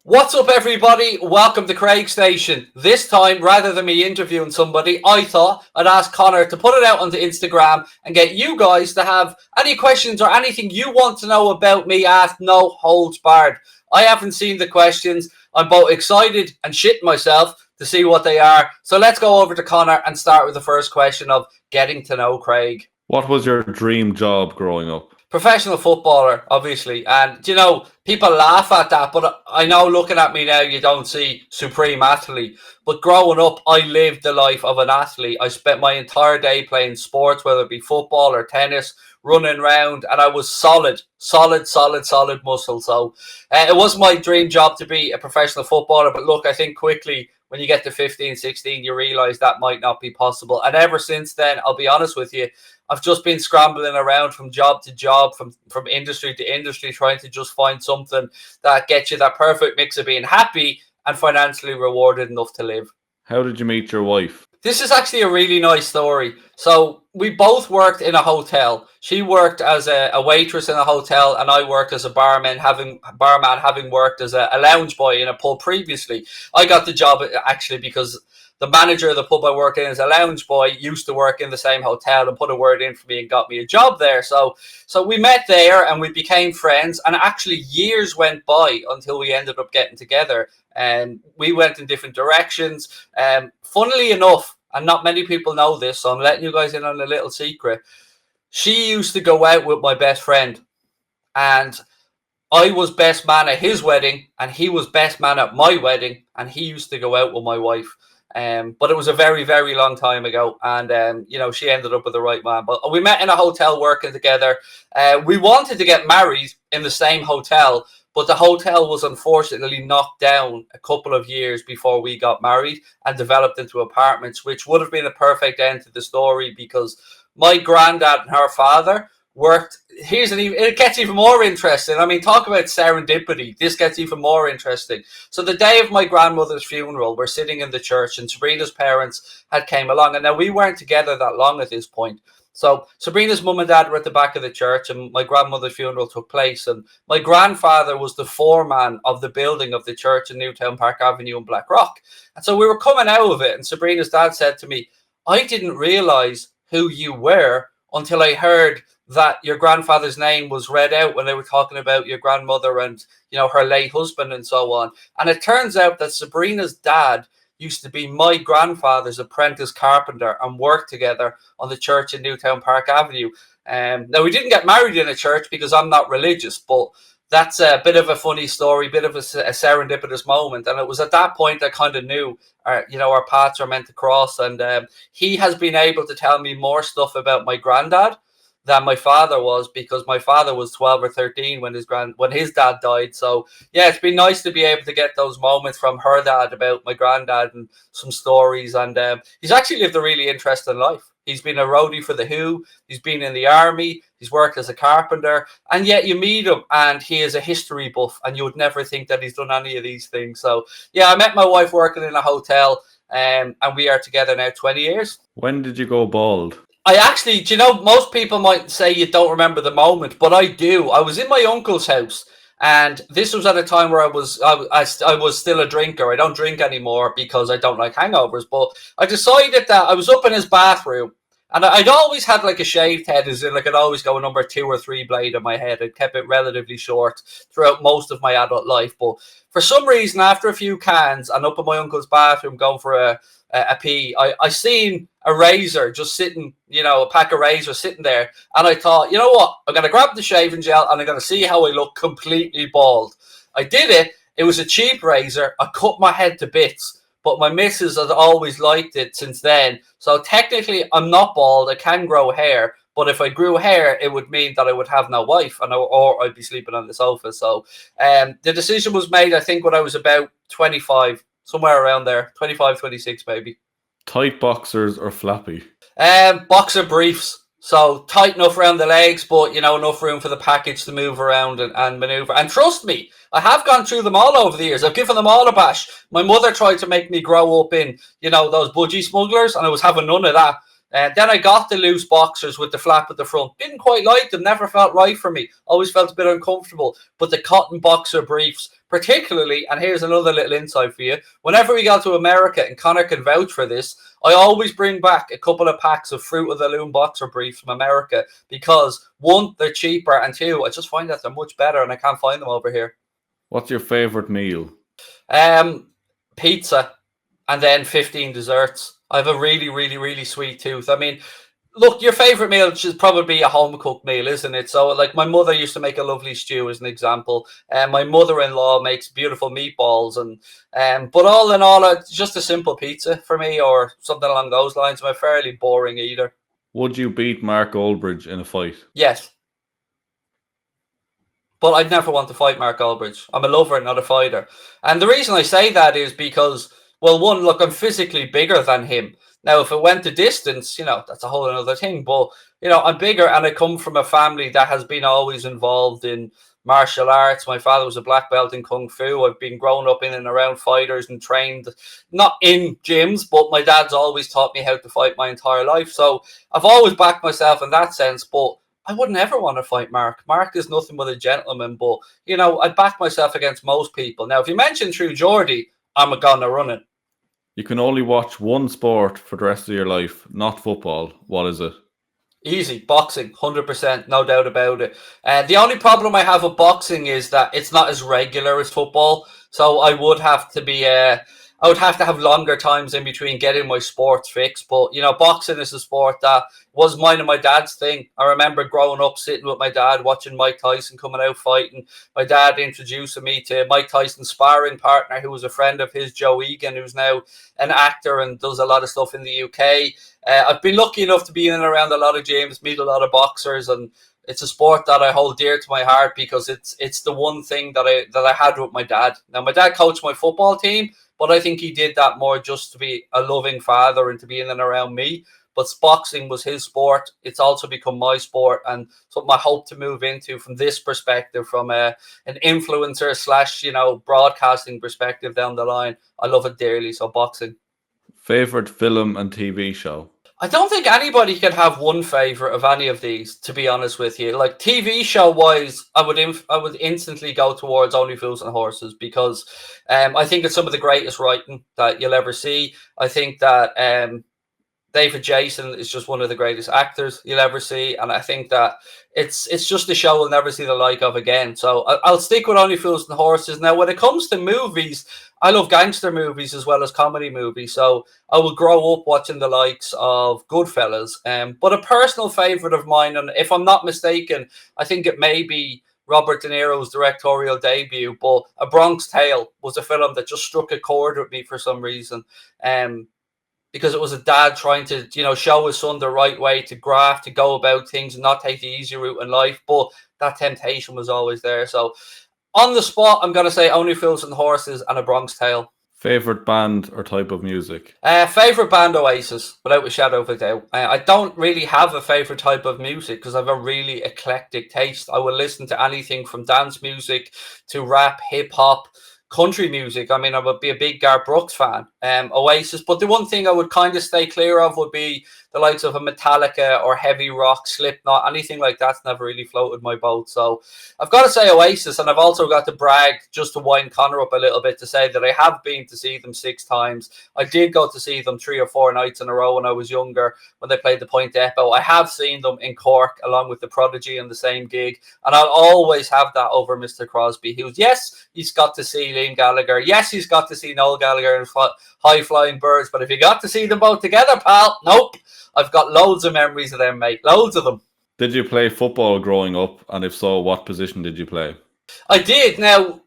What's up, everybody? Welcome to Craig Station. This time, rather than me interviewing somebody, I thought I'd ask Connor to put it out onto Instagram and get you guys to have any questions or anything you want to know about me asked, no holds barred. I haven't seen the questions. I'm both excited and shitting myself to see what they are. So let's go over to Connor and start with the first question of getting to know Craig. What was your dream job growing up? Professional footballer, obviously. And, you know, people laugh at that, but I know looking at me now, you don't see supreme athlete. But growing up, I lived the life of an athlete. I spent my entire day playing sports, whether it be football or tennis, running around, and I was solid muscle. So it was my dream job to be a professional footballer. But look, I think quickly, when you get to 15, 16, you realise that might not be possible. And ever since then, I'll be honest with you, I've just been scrambling around from job to job, from industry to industry, trying to just find something that gets you that perfect mix of being happy and financially rewarded enough to live. How did you meet your wife? This is actually a really nice story. So we both worked in a hotel. She worked as a waitress in a hotel, and I worked as a barman, having worked as a lounge boy in a pub previously. I got the job actually because the manager of the pub I worked in as a lounge boy used to work in the same hotel and put a word in for me and got me a job there. So we met there and we became friends, and actually years went by until we ended up getting together, and we went in different directions. Funnily enough, and not many people know this, so I'm letting you guys in on a little secret. She used to go out with my best friend, and I was best man at his wedding, and he was best man at my wedding, and he used to go out with my wife. But it was a very, very long time ago, and you know, she ended up with the right man. But we met in a hotel working together. We wanted to get married in the same hotel, but the hotel was unfortunately knocked down a couple of years before we got married and developed into apartments, which would have been a perfect end to the story because my granddad and her father worked. It gets even more interesting. I mean, talk about serendipity. This gets even more interesting. So the day of my grandmother's funeral, we're sitting in the church, and Sabrina's parents had came along, and now we weren't together that long at this point. So Sabrina's mum and dad were at the back of the church, and my grandmother's funeral took place, and my grandfather was the foreman of the building of the church in Newtown Park Avenue in Blackrock. And so we were coming out of it, and Sabrina's dad said to me, "I didn't realize who you were until I heard that your grandfather's name was read out when they were talking about your grandmother and, you know, her late husband and so on." And it turns out that Sabrina's dad used to be my grandfather's apprentice carpenter and worked together on the church in Newtown Park Avenue. Now, we didn't get married in a church because I'm not religious, but that's a bit of a funny story, bit of a serendipitous moment. And it was at that point I kind of knew, you know, our paths are meant to cross. And he has been able to tell me more stuff about my granddad than my father was, because my father was 12 or 13 when his dad died. So yeah, it's been nice to be able to get those moments from her dad about my granddad and some stories. And he's actually lived a really interesting life. He's been a roadie for The Who. He's been in the army. He's worked as a carpenter. And yet you meet him and he is a history buff, and you would never think that he's done any of these things. So yeah, I met my wife working in a hotel, and we are together now 20 years. When did you go bald? I actually, do you know, most people might say you don't remember the moment, but I do. I was in my uncle's house, and this was at a time where I was still a drinker. I don't drink anymore because I don't like hangovers, but I decided that I was up in his bathroom, and I'd always had like a shaved head, as in like I'd always go a number 2 or 3 blade on my head. I'd kept it relatively short throughout most of my adult life, but for some reason, after a few cans and up in my uncle's bathroom going for a pee, I seen a razor just sitting, you know, a pack of razors sitting there, and I thought, you know what, I'm going to grab the shaving gel and I'm going to see how I look completely bald. I did it. It was a cheap razor. I cut my head to bits, but my missus has always liked it since then. So technically I'm not bald. I can grow hair, but if I grew hair, it would mean that I would have no wife, or I'd be sleeping on the sofa. So the decision was made, I think, when I was about 25, somewhere around there, 25, 26 maybe. Tight boxers or flappy? Boxer briefs. So tight enough around the legs, but, you know, enough room for the package to move around and maneuver. And trust me, I have gone through them all over the years. I've given them all a bash. My mother tried to make me grow up in, you know, those budgie smugglers, and I was having none of that. Then I got the loose boxers with the flap at the front. Didn't quite like them, never felt right for me. Always felt a bit uncomfortable. But the cotton boxer briefs, particularly, and here's another little insight for you, whenever we go to America, and Connor can vouch for this, I always bring back a couple of packs of Fruit of the Loom boxer briefs from America because, one, they're cheaper, and two, I just find that they're much better and I can't find them over here. What's your favourite meal? Pizza and then 15 desserts. I have a really, really, really sweet tooth. I mean, look, your favourite meal should probably be a home-cooked meal, isn't it? So, like, my mother used to make a lovely stew, as an example. And my mother-in-law makes beautiful meatballs. But all in all, it's just a simple pizza for me or something along those lines. I'm a fairly boring eater. Would you beat Mark Goldbridge in a fight? Yes. But I'd never want to fight Mark Goldbridge. I'm a lover, not a fighter. And the reason I say that is because, well, one, look, I'm physically bigger than him. Now, if it went to distance, that's a whole other thing. But, I'm bigger and I come from a family that has been always involved in martial arts. My father was a black belt in Kung Fu. I've been grown up in and around fighters and trained, not in gyms, but my dad's always taught me how to fight my entire life. So I've always backed myself in that sense, but I wouldn't ever want to fight Mark. Mark is nothing but a gentleman, but, I'd back myself against most people. Now, if you mention True Geordie, I'm gonna run it. You can only watch one sport for the rest of your life, not football. What is it? Easy. Boxing, 100%, no doubt about it. The only problem I have with boxing is that it's not as regular as football. So I would have to be... I would have to have longer times in between getting my sports fix. But, boxing is a sport that was mine and my dad's thing. I remember growing up sitting with my dad watching Mike Tyson coming out fighting. My dad introducing me to Mike Tyson's sparring partner, who was a friend of his, Joe Egan, who's now an actor and does a lot of stuff in the UK. I've been lucky enough to be in and around a lot of gyms, meet a lot of boxers, and it's a sport that I hold dear to my heart because it's the one thing that I had with my dad. Now, my dad coached my football team, but I think he did that more just to be a loving father and to be in and around me. But boxing was his sport. It's also become my sport and something I hope to move into from this perspective, from an influencer / broadcasting perspective down the line. I love it dearly. So boxing. Favorite film and TV show? I don't think anybody can have one favorite of any of these, to be honest with you. Like TV show wise, I would instantly go towards Only Fools and Horses because I think it's some of the greatest writing that you'll ever see. I think that David Jason is just one of the greatest actors you'll ever see, and I think that it's just a show we'll never see the like of again. So I'll stick with Only Fools and Horses. Now, when it comes to movies, I love gangster movies as well as comedy movies, so I will grow up watching the likes of Goodfellas. But a personal favorite of mine, and if I'm not mistaken, I think it may be Robert De Niro's directorial debut, but A Bronx Tale was a film that just struck a chord with me for some reason. Because it was a dad trying to, show his son the right way to graft, to go about things and not take the easy route in life. But that temptation was always there. So on the spot, I'm going to say Only Fools and Horses and A Bronx Tale. Favorite band or type of music? Favorite band, Oasis, without a shadow of a doubt. I don't really have a favorite type of music because I have a really eclectic taste. I will listen to anything from dance music to rap, hip hop, country music. I mean, I would be a big Garth Brooks fan, Oasis. But the one thing I would kind of stay clear of would be the likes of a Metallica or heavy rock, Slipknot, anything like that's never really floated my boat. So I've got to say Oasis, and I've also got to brag just to wind Connor up a little bit to say that I have been to see them 6 times. I did go to see them 3 or 4 nights in a row when I was younger, when they played the Point Depot. I have seen them in Cork along with the Prodigy in the same gig, and I'll always have that over Mr. Crosby. Yes, he's got to see Liam Gallagher. Yes, he's got to see Noel Gallagher and High Flying Birds, but if you got to see them both together, pal, nope. I've got loads of memories of them, mate. Loads of them. Did you play football growing up? And if so, what position did you play? I did. Now,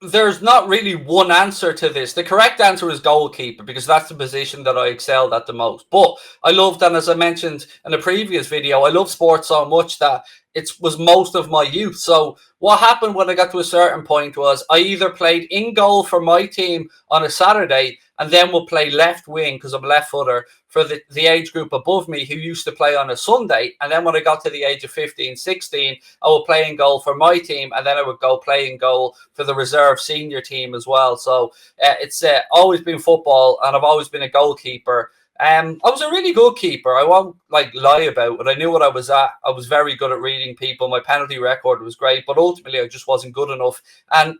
there's not really one answer to this. The correct answer is goalkeeper because that's the position that I excelled at the most. But I loved, and as I mentioned in a previous video, I love sports so much that it was most of my youth. So what happened when I got to a certain point was I either played in goal for my team on a Saturday and then would play left wing because I'm a left footer for the age group above me who used to play on a Sunday. And then when I got to the age of 15, 16, I would play in goal for my team and then I would go play in goal for the reserve senior team as well. So it's always been football and I've always been a goalkeeper. I was a really good keeper. I won't lie about it. I knew what I was at. I was very good at reading people. My penalty record was great, but ultimately I just wasn't good enough. And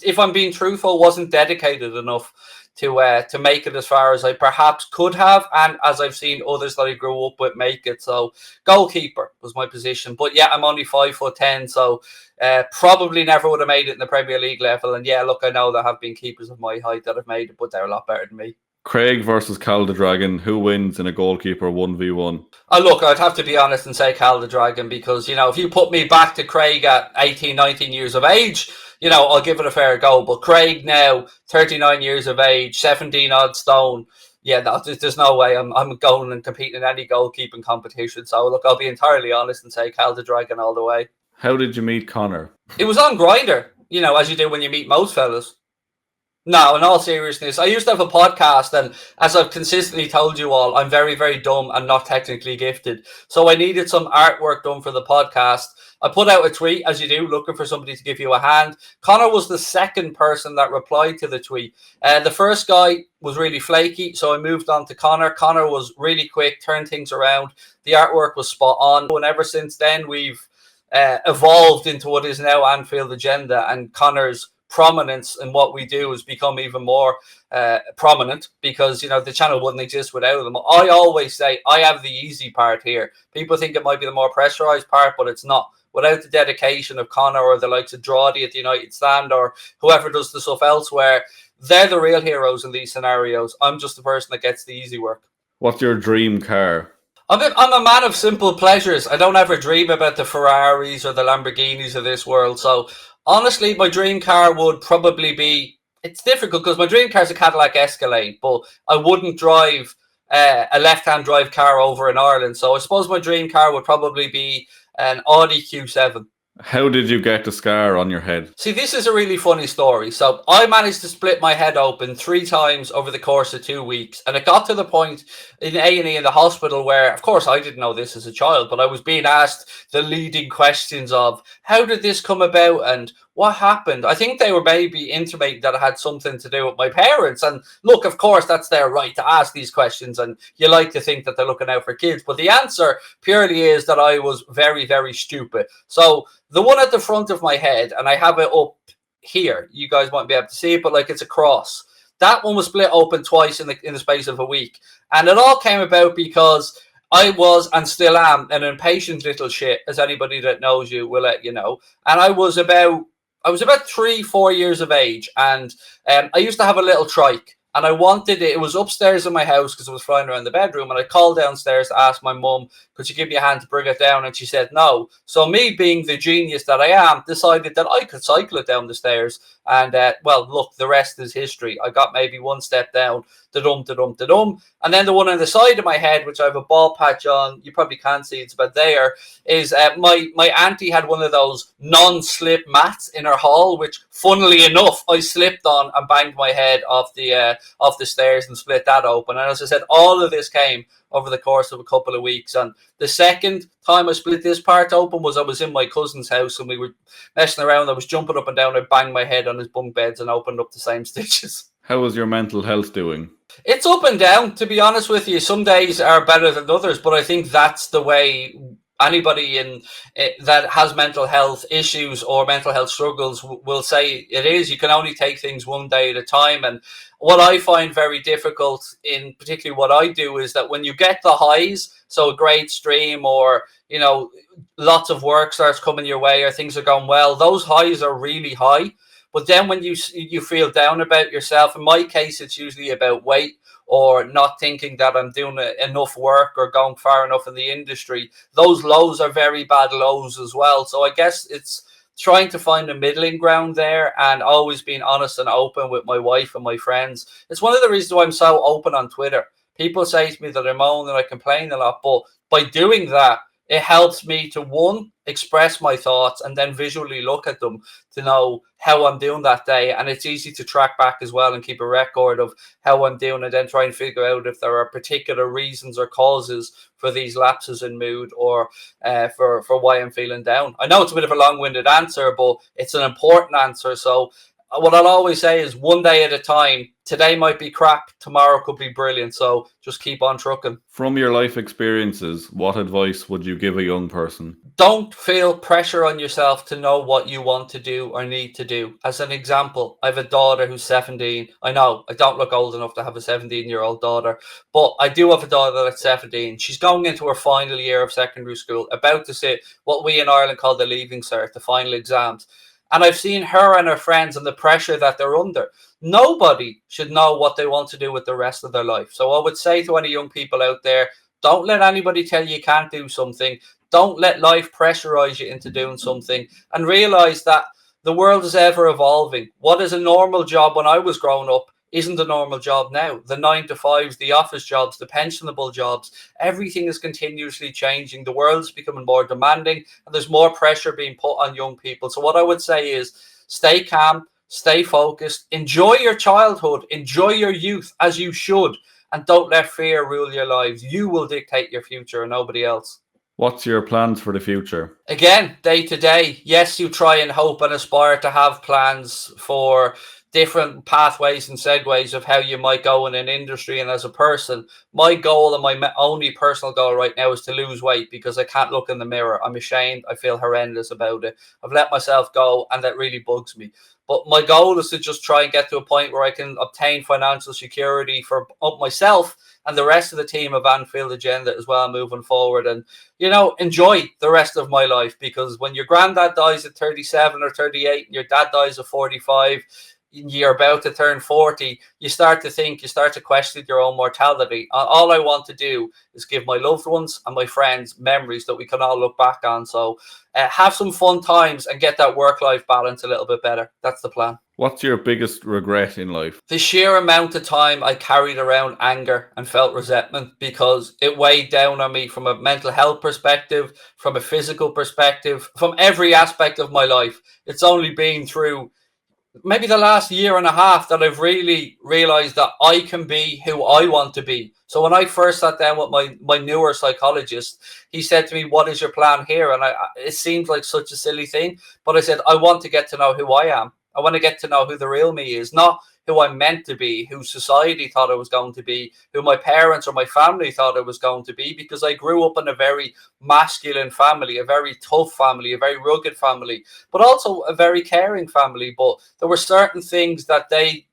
if I'm being truthful, wasn't dedicated enough to make it as far as I perhaps could have, and as I've seen others that I grew up with make it. So goalkeeper was my position, but yeah, I'm only 5'10", so probably never would have made it in the Premier League level. And yeah, look, I know there have been keepers of my height that have made it, but they're a lot better than me. Craig versus Cal the Dragon. Who wins in a goalkeeper 1v1? Oh, look, I'd have to be honest and say Cal the Dragon, because, you know, if you put me back to Craig at 18, 19 years of age, you know, I'll give it a fair go. But Craig now, 39 years of age, 17 odd stone. Yeah, no, there's no way I'm going and competing in any goalkeeping competition. So, look, I'll be entirely honest and say Cal the Dragon all the way. How did you meet Conor? It was on Grindr, you know, as you do when you meet most fellas. No, in all seriousness, I used to have a podcast, and as I've consistently told you all, I'm very, very dumb and not technically gifted. So I needed some artwork done for the podcast. I put out a tweet, as you do, looking for somebody to give you a hand. Conor was the second person that replied to the tweet. The first guy was really flaky, so I moved on to Conor. Conor was really quick, turned things around. The artwork was spot on. And ever since then, we've evolved into what is now Anfield Agenda, and Conor's prominence in what we do has become even more prominent, because, you know, the channel wouldn't exist without them. I always say I have the easy part here. People think it might be the more pressurized part, but it's not. Without the dedication of Conor or the likes of Drawdy at the United Stand or whoever does the stuff elsewhere, they're the real heroes in these scenarios. I'm just the person that gets the easy work. What's your dream car? I'm a man of simple pleasures. I don't ever dream about the Ferraris or the Lamborghinis of this world. So honestly, my dream car would probably be, it's difficult because my dream car is a Cadillac Escalade, but I wouldn't drive a left-hand drive car over in Ireland. So I suppose my dream car would probably be an Audi Q7. How did you get the scar on your head? See, this is a really funny story. So I managed to split my head open 3 times over the course of 2 weeks. And it got to the point in A&E in the hospital where, of course, I didn't know this as a child, but I was being asked the leading questions of, how did this come about and what happened? I think they were maybe intimating that it had something to do with my parents. And look, of course, that's their right to ask these questions. And you like to think that they're looking out for kids. But the answer purely is that I was very, very stupid. So the one at the front of my head, and I have it up here, you guys won't be able to see it, but like it's a cross. That one was split open twice in the space of a week. And it all came about because I was and still am an impatient little shit, as anybody that knows you will let you know. And I was about 3-4 years of age, and I used to have a little trike, and I wanted it. It was upstairs in my house because it was flying around the bedroom, and I called downstairs to ask my mum, could you give me a hand to bring it down? And she said no. So me, being the genius that I am, decided that I could cycle it down the stairs. And well, look, the rest is history. I got maybe one step down, da-dum, da-dum, da-dum. And then the one on the side of my head, which I have a ball patch on, you probably can't see, it's about there, is my auntie had one of those non-slip mats in her hall, which, funnily enough, I slipped on and banged my head off the stairs and split that open. And as I said, all of this came over the course of a couple of weeks. And the second time I split this part open was I was in my cousin's house and we were messing around. I was jumping up and down. I banged my head on his bunk beds and opened up the same stitches. How is your mental health doing? It's up and down, to be honest with you. Some days are better than others, but I think that's the way anybody that has mental health issues or mental health struggles will say it is. You can only take things one day at a time. And what I find very difficult in particularly what I do is that when you get the highs, so a great stream or, you know, lots of work starts coming your way or things are going well, those highs are really high. But then when you feel down about yourself, in my case, it's usually about weight or not thinking that I'm doing enough work or going far enough in the industry. Those lows are very bad lows as well. So I guess it's trying to find a middling ground there and always being honest and open with my wife and my friends. It's one of the reasons why I'm so open on Twitter. People say to me that I moan and I complain a lot, but by doing that, it helps me to, one, express my thoughts and then visually look at them to know how I'm doing that day. And it's easy to track back as well and keep a record of how I'm doing and then try and figure out if there are particular reasons or causes for these lapses in mood or for why I'm feeling down. I know it's a bit of a long-winded answer, but it's an important answer. So what I'll always say is one day at a time. Today might be crap, tomorrow could be brilliant. So just keep on trucking. From your life experiences, what advice would you give a young person? Don't feel pressure on yourself to know what you want to do or need to do. As an example, I have a daughter who's 17. I know I don't look old enough to have a 17-year-old daughter, but I do have a daughter that's 17. She's going into her final year of secondary school, about to sit what we in Ireland call the leaving cert, the final exams. And I've seen her and her friends and the pressure that they're under. Nobody should know what they want to do with the rest of their life. So I would say to any young people out there, don't let anybody tell you can't do something. Don't let life pressurize you into doing something, and realize that the world is ever evolving. What is a normal job when I was growing up isn't a normal job now. The 9 to 5s, the office jobs, the pensionable jobs, everything is continuously changing. The world's becoming more demanding, and there's more pressure being put on young people. So what I would say is stay calm, stay focused, enjoy your childhood, enjoy your youth as you should, and don't let fear rule your lives. You will dictate your future and nobody else. What's your plans for the future? Again, day to day, yes, you try and hope and aspire to have plans for different pathways and segues of how you might go in an industry and as a person. My goal and my only personal goal right now is to lose weight, because I can't look in the mirror. I'm ashamed. I feel horrendous about it. I've let myself go, and that really bugs me. But my goal is to just try and get to a point where I can obtain financial security for myself and the rest of the team of Anfield Agenda as well moving forward, and enjoy the rest of my life. Because when your granddad dies at 37 or 38 and your dad dies at 45, you're about to turn 40, you start to question your own mortality. All I want to do is give my loved ones and my friends memories that we can all look back on. So have some fun times and get that work-life balance a little bit better. That's the plan. What's your biggest regret in life? The sheer amount of time I carried around anger and felt resentment, because it weighed down on me from a mental health perspective, from a physical perspective, from every aspect of my life. It's only been through maybe the last year and a half that I've really realized that I can be who I want to be. So when I first sat down with my newer psychologist, he said to me, what is your plan here? And it seems like such a silly thing, but I said, I want to get to know who I am. I want to get to know who the real me is, not who I'm meant to be, who society thought I was going to be, who my parents or my family thought I was going to be, because I grew up in a very masculine family, a very tough family, a very rugged family, but also a very caring family. But there were certain things that they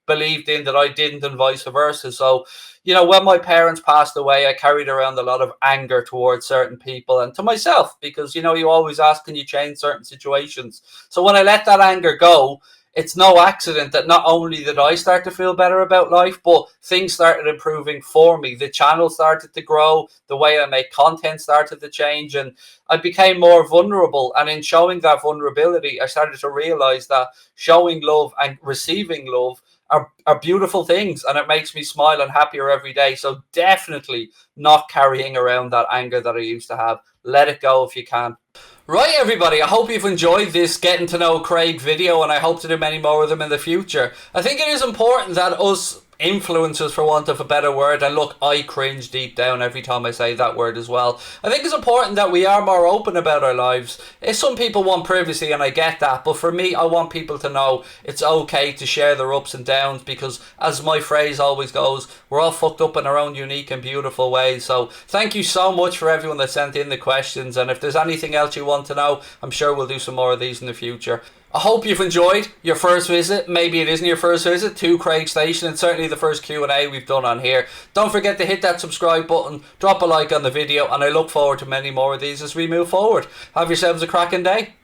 believed in that I didn't, and vice versa. So, when my parents passed away, I carried around a lot of anger towards certain people and to myself, because, you always ask, can you change certain situations? So when I let that anger go, it's no accident that not only did I start to feel better about life, but things started improving for me. The channel started to grow, the way I make content started to change, and I became more vulnerable. And in showing that vulnerability, I started to realize that showing love and receiving love are beautiful things, and it makes me smile and happier every day. So definitely not carrying around that anger that I used to have. Let it go if you can. Right, everybody, I hope you've enjoyed this getting to know Craig video, and I hope to do many more of them in the future. I think it is important that us influencers, for want of a better word, and look, I cringe deep down every time I say that word as well, I think it's important that we are more open about our lives. Some people want privacy, and I get that, but for me, I want people to know it's okay to share their ups and downs, because as my phrase always goes, we're all fucked up in our own unique and beautiful ways. So thank you so much for everyone that sent in the questions, and if there's anything else you want to know, I'm sure we'll do some more of these in the future. I hope you've enjoyed your first visit. Maybe it isn't your first visit to Craig Station, and certainly the first Q&A we've done on here. Don't forget to hit that subscribe button, drop a like on the video, and I look forward to many more of these as we move forward. Have yourselves a cracking day.